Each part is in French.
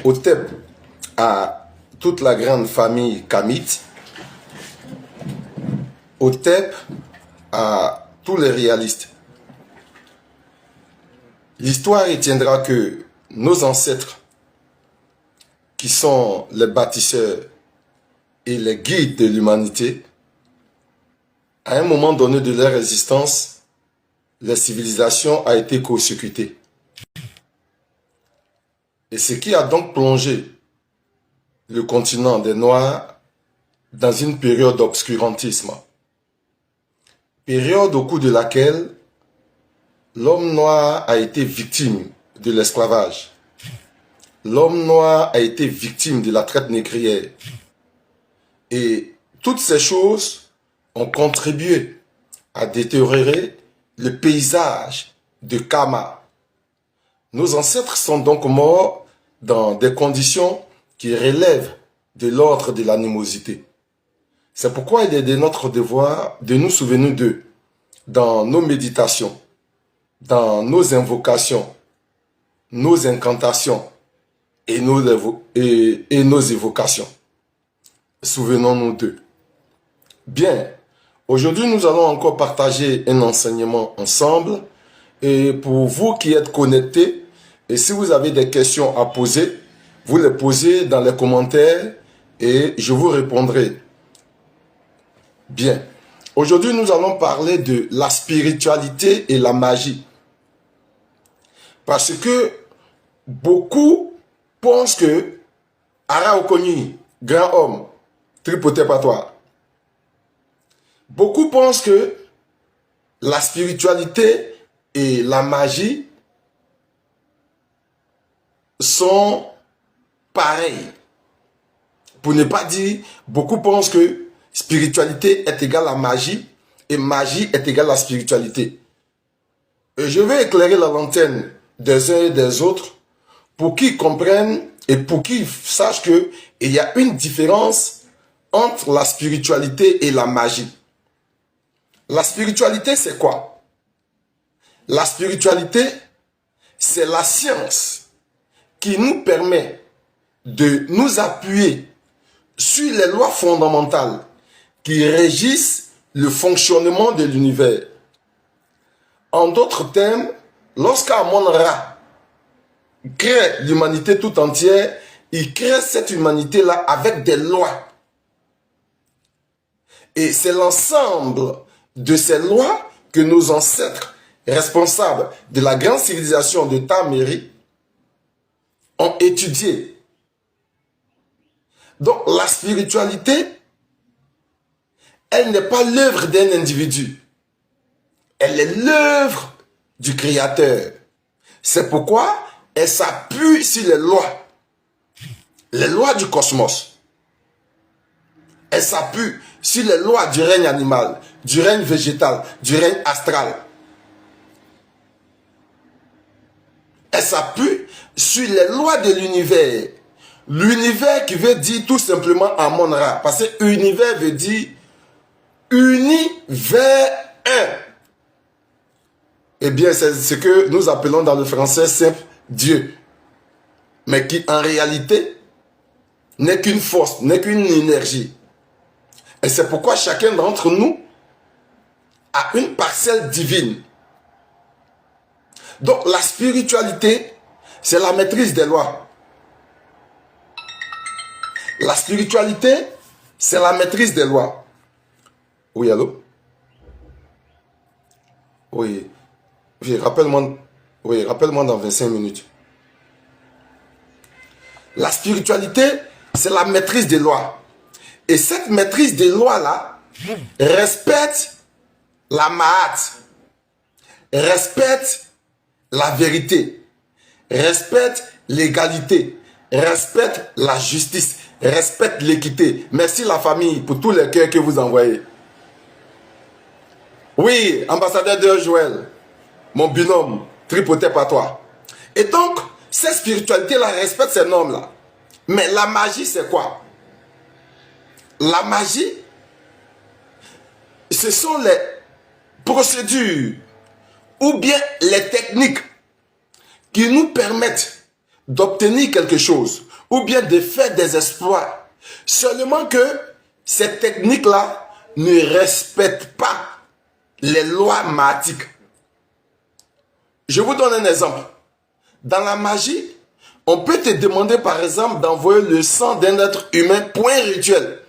Hotep à toute la grande famille kamite, Hotep à tous les réalistes. L'histoire retiendra que nos ancêtres, qui sont les bâtisseurs et les guides de l'humanité, à un moment donné de leur existence, la civilisation a été court-circuitée. Et ce qui a donc plongé le continent des Noirs dans une période d'obscurantisme. Période au cours de laquelle l'homme noir a été victime de l'esclavage. L'homme noir a été victime de la traite négrière. Et toutes ces choses ont contribué à détériorer le paysage de Kama. Nos ancêtres sont donc morts dans des conditions qui relèvent de l'ordre de l'animosité. C'est pourquoi il est de notre devoir de nous souvenir d'eux dans nos méditations, dans nos invocations, nos incantations et nos évocations. Souvenons-nous d'eux. Bien, aujourd'hui nous allons encore partager un enseignement ensemble. Et pour vous qui êtes connectés, et si vous avez des questions à poser, vous les posez dans les commentaires et je vous répondrai. Bien, aujourd'hui nous allons parler de la spiritualité et la magie. Parce que beaucoup pensent que Ara Okoni, grand homme, tripotépatoire. Beaucoup pensent que la spiritualité et la magie sont pareils. Pour ne pas dire, beaucoup pensent que spiritualité est égale à magie et magie est égale à spiritualité. Et je vais éclairer la lanterne des uns et des autres pour qu'ils comprennent et pour qu'ils sachent qu'il y a une différence entre la spiritualité et la magie. La spiritualité, c'est quoi? La spiritualité, c'est la science qui nous permet de nous appuyer sur les lois fondamentales qui régissent le fonctionnement de l'univers. En d'autres termes, lorsqu'Amon-Ra crée l'humanité tout entière, il crée cette humanité-là avec des lois. Et c'est l'ensemble de ces lois que nos ancêtres responsables de la grande civilisation de Tamérie ont étudié. Donc la spiritualité, elle n'est pas l'œuvre d'un individu. Elle est l'œuvre du Créateur. C'est pourquoi elle s'appuie sur les lois du cosmos. Elle s'appuie sur les lois du règne animal, du règne végétal, du règne astral. Elle s'appuie sur les lois de l'univers. L'univers qui veut dire tout simplement Amon-Ra. Parce que univers veut dire uni vers un. Eh bien, c'est ce que nous appelons dans le français simple Dieu. Mais qui en réalité n'est qu'une force, n'est qu'une énergie. Et c'est pourquoi chacun d'entre nous a une parcelle divine. Donc la spiritualité, c'est la maîtrise des lois. La spiritualité, c'est la maîtrise des lois. Oui, allô? Oui. Oui, rappelle-moi dans 25 minutes. La spiritualité, c'est la maîtrise des lois. Et cette maîtrise des lois-là respecte la Mahat, respecte la vérité, respecte l'égalité, respecte la justice, respecte l'équité. Merci la famille pour tous les cœurs que vous envoyez. Oui, ambassadeur de Joël, mon binôme, tripotep à toi. Et donc, cette spiritualité-là respecte ces normes-là. Mais la magie, c'est quoi? La magie, ce sont les procédures ou bien les techniques qui nous permettent d'obtenir quelque chose ou bien de faire des exploits. Seulement que ces techniques-là ne respectent pas les lois mathématiques. Je vous donne un exemple. Dans la magie, on peut te demander par exemple d'envoyer le sang d'un être humain pour un rituel.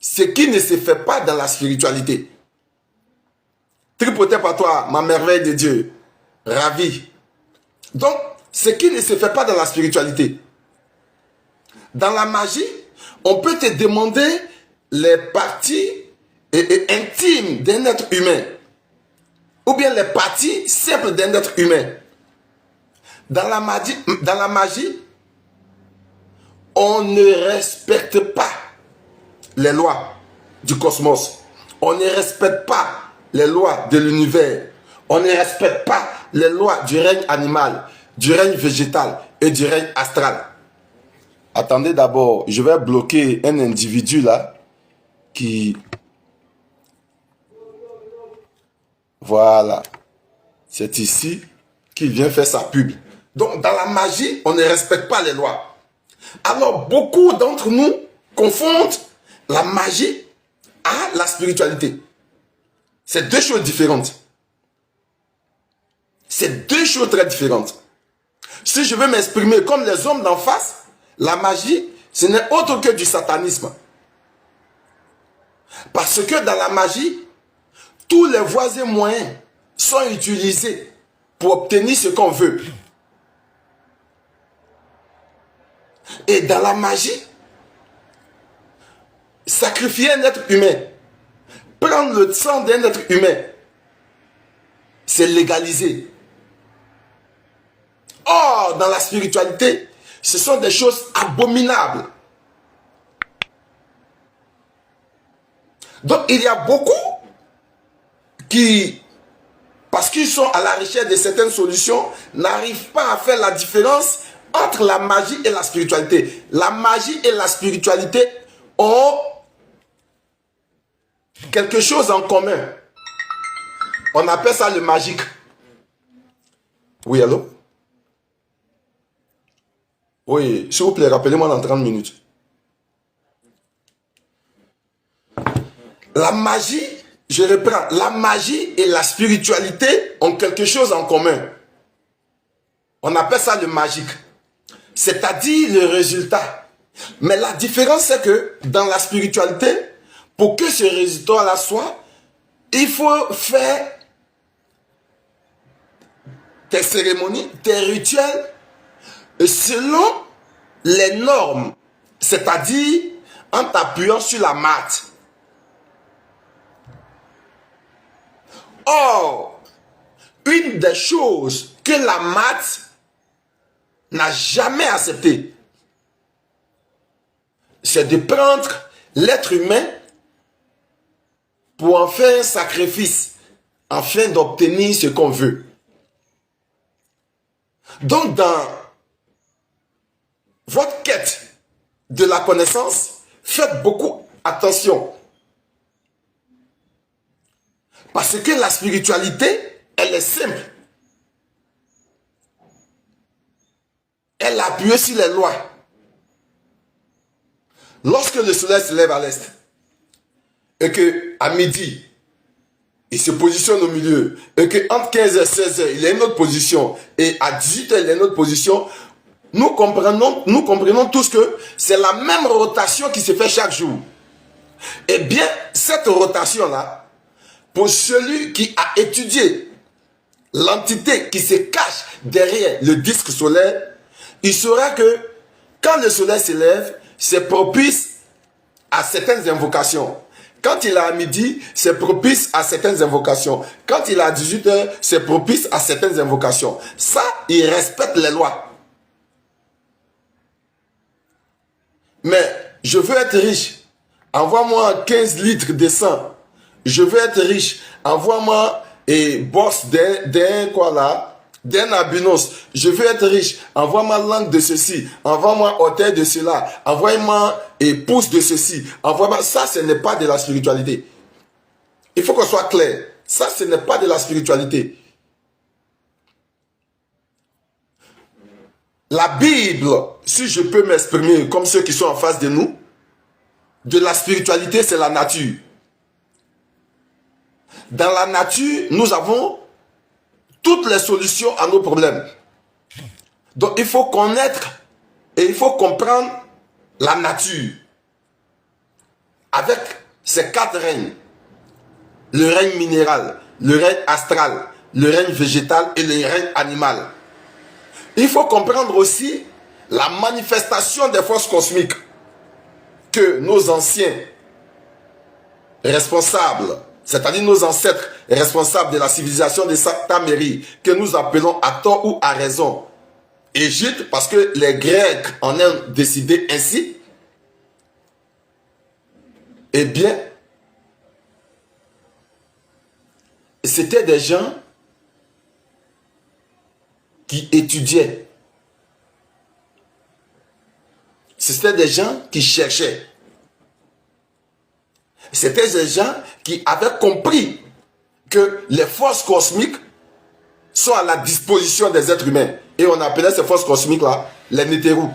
Ce qui ne se fait pas dans la spiritualité. Tripotez par toi, ma merveille de Dieu. Ravi. Donc, ce qui ne se fait pas dans la spiritualité. Dans la magie, on peut te demander les parties intimes d'un être humain. Ou bien les parties simples d'un être humain. Dans la magie, on ne respecte pas les lois du cosmos. On ne respecte pas les lois de l'univers. On ne respecte pas les lois du règne animal, du règne végétal et du règne astral. Attendez d'abord, je vais bloquer un individu là qui... Voilà. C'est ici qu'il vient faire sa pub. Donc dans la magie, on ne respecte pas les lois. Alors beaucoup d'entre nous confondent la magie à la spiritualité. C'est deux choses différentes. C'est deux choses très différentes. Si je veux m'exprimer comme les hommes d'en face, la magie, ce n'est autre que du satanisme. Parce que dans la magie, tous les voies et moyens sont utilisés pour obtenir ce qu'on veut. Et dans la magie, sacrifier un être humain, prendre le sang d'un être humain, c'est légalisé. Or, dans la spiritualité, ce sont des choses abominables. Donc, il y a beaucoup qui, parce qu'ils sont à la recherche de certaines solutions, n'arrivent pas à faire la différence entre la magie et la spiritualité. La magie et la spiritualité ont quelque chose en commun. On appelle ça le magique. Oui, allô? Oui, s'il vous plaît, rappelez-moi dans 30 minutes. La magie, je reprends, la magie et la spiritualité ont quelque chose en commun. On appelle ça le magique. C'est-à-dire le résultat. Mais la différence, c'est que dans la spiritualité, pour que ce résultat-là soit, il faut faire tes cérémonies, tes rituels, selon les normes. C'est-à-dire en t'appuyant sur la maths. Or, une des choses que la maths n'a jamais accepté, c'est de prendre l'être humain pour en faire un sacrifice, afin d'obtenir ce qu'on veut. Donc, dans votre quête de la connaissance, faites beaucoup attention. Parce que la spiritualité, elle est simple. Elle appuie sur les lois. Lorsque le soleil se lève à l'est, et qu'à midi, il se positionne au milieu, et qu'entre 15h et 16h, il a une autre position, et à 18h, il a une autre position, nous comprenons tous que c'est la même rotation qui se fait chaque jour. Eh bien, cette rotation-là, pour celui qui a étudié l'entité qui se cache derrière le disque solaire, il saura que quand le soleil se lève, c'est propice à certaines invocations. Quand il est à midi, c'est propice à certaines invocations. Quand il est à 18h, c'est propice à certaines invocations. Ça, il respecte les lois. Mais je veux être riche. Envoie-moi 15 litres de sang. Je veux être riche. Envoie-moi et boss d'un albinos. Je veux être riche. Envoie-moi langue de ceci. Envoie-moi hôtel de cela. Envoie-moi et pouce de ceci. Envoie-moi. Ça, ce n'est pas de la spiritualité. Il faut qu'on soit clair. Ça, ce n'est pas de la spiritualité. La Bible, si je peux m'exprimer comme ceux qui sont en face de nous, de la spiritualité, c'est la nature. Dans la nature, nous avons toutes les solutions à nos problèmes. Donc il faut connaître et il faut comprendre la nature avec ces 4 règnes. Le règne minéral, le règne astral, le règne végétal et le règne animal. Il faut comprendre aussi la manifestation des forces cosmiques que nos anciens responsables, c'est-à-dire nos ancêtres responsables de la civilisation de Saint-Améry, que nous appelons à tort ou à raison Égypte, parce que les Grecs en ont décidé ainsi, eh bien, c'était des gens qui étudiaient. C'était des gens qui cherchaient. C'était des gens qui avaient compris que les forces cosmiques sont à la disposition des êtres humains. Et on appelait ces forces cosmiques-là les Nétérous.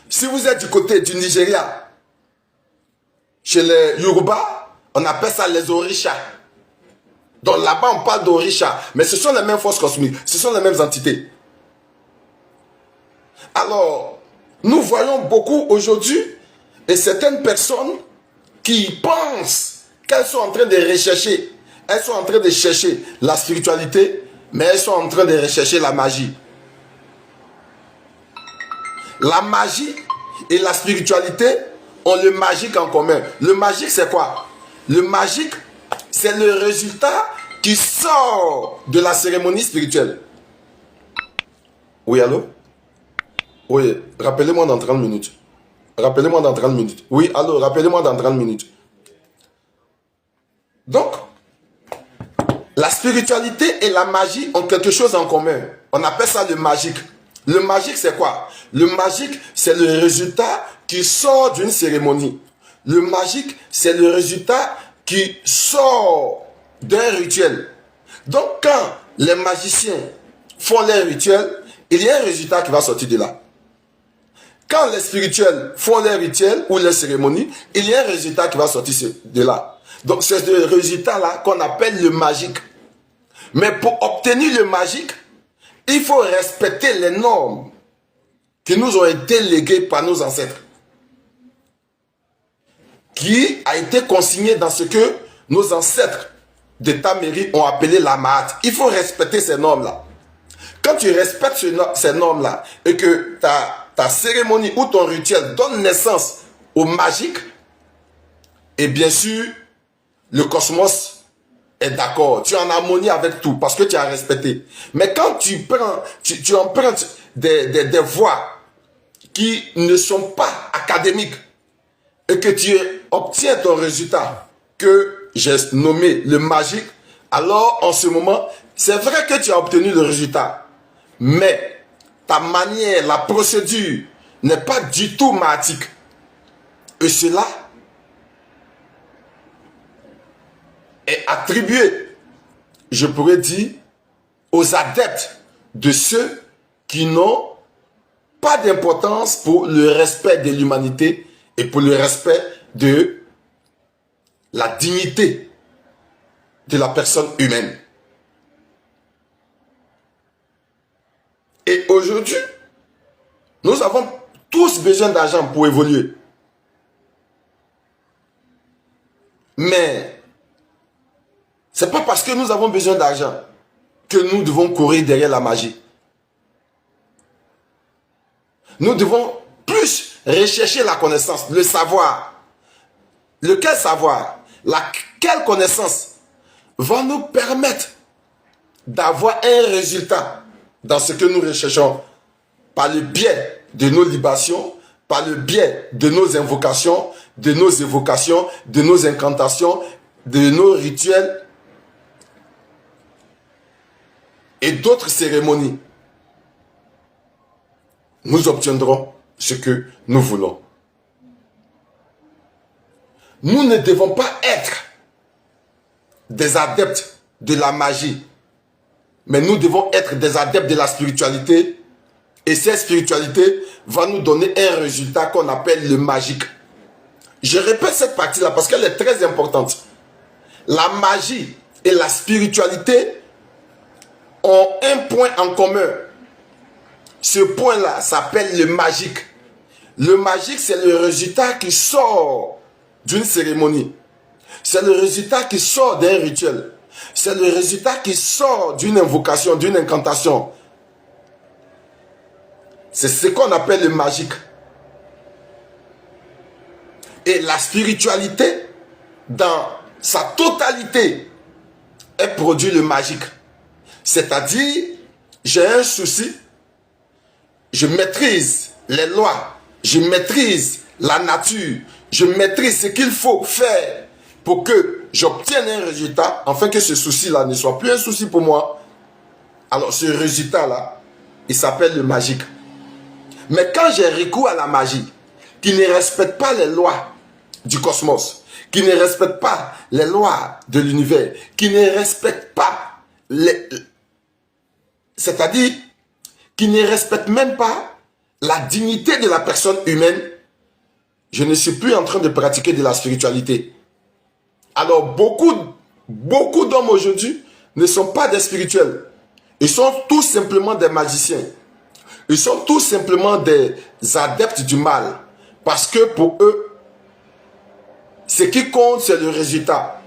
Si vous êtes du côté du Nigeria, chez les Yoruba, on appelle ça les Orishas. Donc là-bas, on parle d'Orishas. Mais ce sont les mêmes forces cosmiques. Ce sont les mêmes entités. Alors, nous voyons beaucoup aujourd'hui et certaines personnes qui pensent qu'elles sont en train de rechercher. Elles sont en train de chercher la spiritualité, mais elles sont en train de rechercher la magie. La magie et la spiritualité ont le magique en commun. Le magique, c'est quoi? Le magique, c'est le résultat qui sort de la cérémonie spirituelle. Oui, allô? Oui, rappelez-moi dans 30 minutes. Rappelez-moi dans 30 minutes. Oui, allô, rappelez-moi dans 30 minutes. Donc, la spiritualité et la magie ont quelque chose en commun. On appelle ça le magique. Le magique, c'est quoi? Le magique, c'est le résultat qui sort d'une cérémonie. Le magique, c'est le résultat qui sort d'un rituel. Donc, quand les magiciens font leurs rituels, il y a un résultat qui va sortir de là. Quand les spirituels font leurs rituels ou leurs cérémonies, il y a un résultat qui va sortir de là. Donc, c'est ce résultat-là qu'on appelle le magique. Mais pour obtenir le magique, il faut respecter les normes qui nous ont été léguées par nos ancêtres. Qui a été consigné dans ce que nos ancêtres de Taméry ont appelé la Mahat. Il faut respecter ces normes-là. Quand tu respectes ces normes-là et que ta cérémonie ou ton rituel donne naissance au magique, et bien sûr, le cosmos est d'accord. Tu es en harmonie avec tout parce que tu as respecté. Mais quand tu empruntes des voies qui ne sont pas académiques et que tu obtiens ton résultat que j'ai nommé le magique, alors en ce moment, c'est vrai que tu as obtenu le résultat. Mais ta manière, la procédure n'est pas du tout mahatique. Et cela est attribué, je pourrais dire, aux adeptes de ceux qui n'ont pas d'importance pour le respect de l'humanité et pour le respect de la dignité de la personne humaine. Et aujourd'hui, nous avons tous besoin d'argent pour évoluer. Mais ce n'est pas parce que nous avons besoin d'argent que nous devons courir derrière la magie. Nous devons plus rechercher la connaissance, le savoir. Lequel savoir, laquelle connaissance va nous permettre d'avoir un résultat dans ce que nous recherchons par le biais de nos libations, par le biais de nos invocations, de nos évocations, de nos incantations, de nos rituels et d'autres cérémonies. Nous obtiendrons ce que nous voulons. Nous ne devons pas être des adeptes de la magie. Mais nous devons être des adeptes de la spiritualité. Et cette spiritualité va nous donner un résultat qu'on appelle le magique. Je répète cette partie-là parce qu'elle est très importante. La magie et la spiritualité ont un point en commun. Ce point-là s'appelle le magique. Le magique, c'est le résultat qui sort d'une cérémonie. C'est le résultat qui sort d'un rituel. C'est le résultat qui sort d'une invocation, d'une incantation. C'est ce qu'on appelle le magique. Et la spiritualité, dans sa totalité, elle produit le magique. C'est-à-dire, j'ai un souci, je maîtrise les lois, je maîtrise la nature, je maîtrise ce qu'il faut faire pour que j'obtienne un résultat, afin que ce souci-là ne soit plus un souci pour moi. Alors ce résultat-là, il s'appelle le magique. Mais quand j'ai recours à la magie, qui ne respecte pas les lois du cosmos, qui ne respecte pas les lois de l'univers, qui ne respecte pas c'est-à-dire qui ne respecte même pas la dignité de la personne humaine, je ne suis plus en train de pratiquer de la spiritualité. Alors beaucoup d'hommes aujourd'hui ne sont pas des spirituels. Ils sont tout simplement des magiciens. Ils sont tout simplement des adeptes du mal. Parce que pour eux, ce qui compte, c'est le résultat.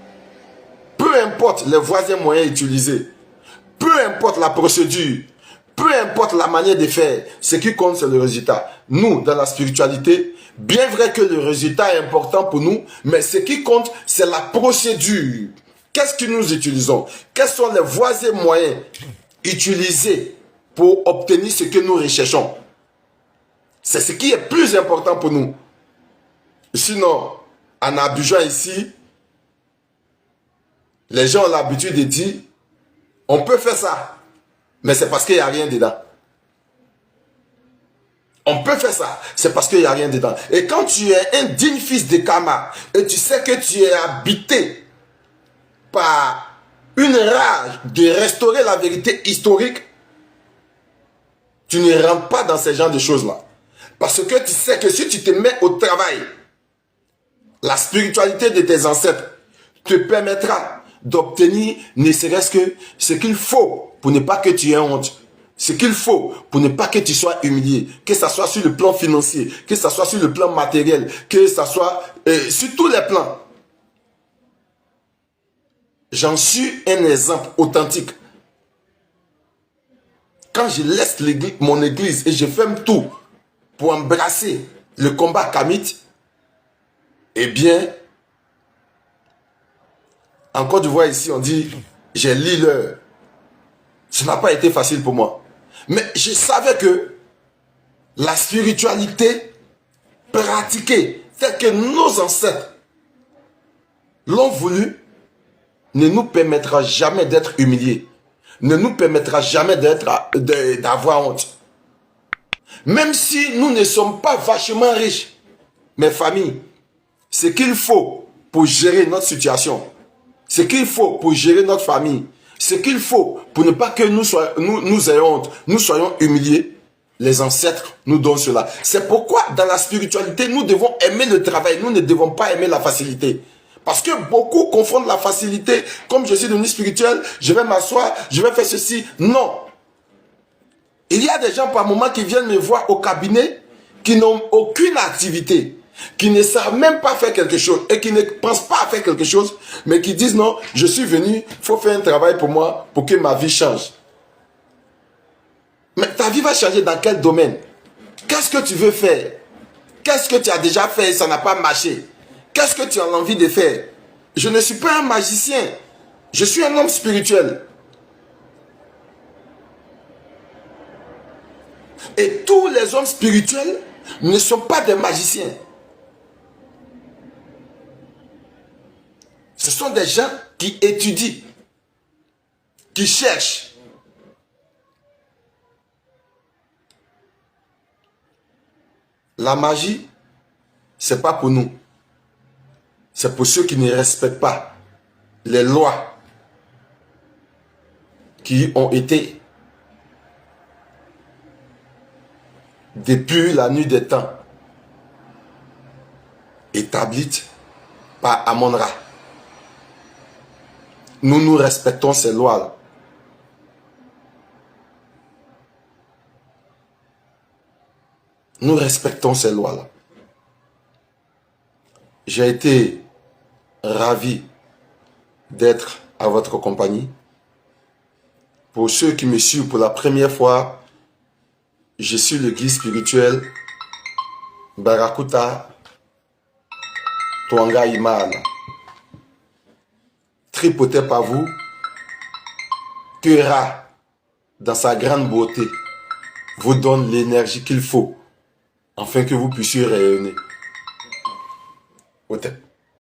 Peu importe les voies et moyens utilisés, peu importe la procédure, peu importe la manière de faire, ce qui compte, c'est le résultat. Nous, dans la spiritualité, bien vrai que le résultat est important pour nous, mais ce qui compte, c'est la procédure. Qu'est-ce que nous utilisons? Quelles sont les voies et moyens utilisés pour obtenir ce que nous recherchons? C'est ce qui est plus important pour nous. Sinon, en Abidjan ici, les gens ont l'habitude de dire, on peut faire ça, mais c'est parce qu'il n'y a rien dedans. On peut faire ça, c'est parce qu'il n'y a rien dedans. Et quand tu es un digne fils de Kama, et tu sais que tu es habité par une rage de restaurer la vérité historique, tu ne rentres pas dans ce genre de choses-là. Parce que tu sais que si tu te mets au travail, la spiritualité de tes ancêtres te permettra d'obtenir ne serait-ce que ce qu'il faut pour ne pas que tu aies honte. Ce qu'il faut pour ne pas que tu sois humilié. Que ce soit sur le plan financier, que ce soit sur le plan matériel, que ce soit sur tous les plans. J'en suis un exemple authentique. Quand je laisse mon église et je ferme tout pour embrasser le combat kamite, eh bien, en Côte d'Ivoire ici, on dit, j'ai lu l'heure. Ça n'a pas été facile pour moi. Mais je savais que la spiritualité pratiquée, telle que nos ancêtres l'ont voulu, ne nous permettra jamais d'être humiliés. Ne nous permettra jamais d'avoir honte. Même si nous ne sommes pas vachement riches, mes familles, ce qu'il faut pour gérer notre situation, ce qu'il faut pour gérer notre famille, ce qu'il faut pour ne pas que nous ayons honte, nous soyons humiliés, les ancêtres nous donnent cela. C'est pourquoi dans la spiritualité, nous devons aimer le travail, nous ne devons pas aimer la facilité. Parce que beaucoup confondent la facilité, comme je suis devenu spirituel, je vais m'asseoir, je vais faire ceci. Non. Il y a des gens par moment qui viennent me voir au cabinet, qui n'ont aucune activité, qui ne savent même pas faire quelque chose et qui ne pensent pas à faire quelque chose, mais qui disent non, je suis venu, il faut faire un travail pour moi, pour que ma vie change. Mais ta vie va changer dans quel domaine? Qu'est-ce que tu veux faire? Qu'est-ce que tu as déjà fait et ça n'a pas marché? Qu'est-ce que tu as envie de faire? Je ne suis pas un magicien, je suis un homme spirituel. Et tous les hommes spirituels ne sont pas des magiciens. Ce sont des gens qui étudient, qui cherchent. La magie, c'est pas pour nous. C'est pour ceux qui ne respectent pas les lois, qui ont été depuis la nuit des temps établies par Amon-Ra. Nous respectons ces lois-là. Nous respectons ces lois-là. J'ai été ravi d'être à votre compagnie. Pour ceux qui me suivent pour la première fois, je suis le guide spirituel Barakuta Twanga Imana. Tripoté par vous, que Ra, dans sa grande beauté, vous donne l'énergie qu'il faut afin que vous puissiez rayonner. Au tête.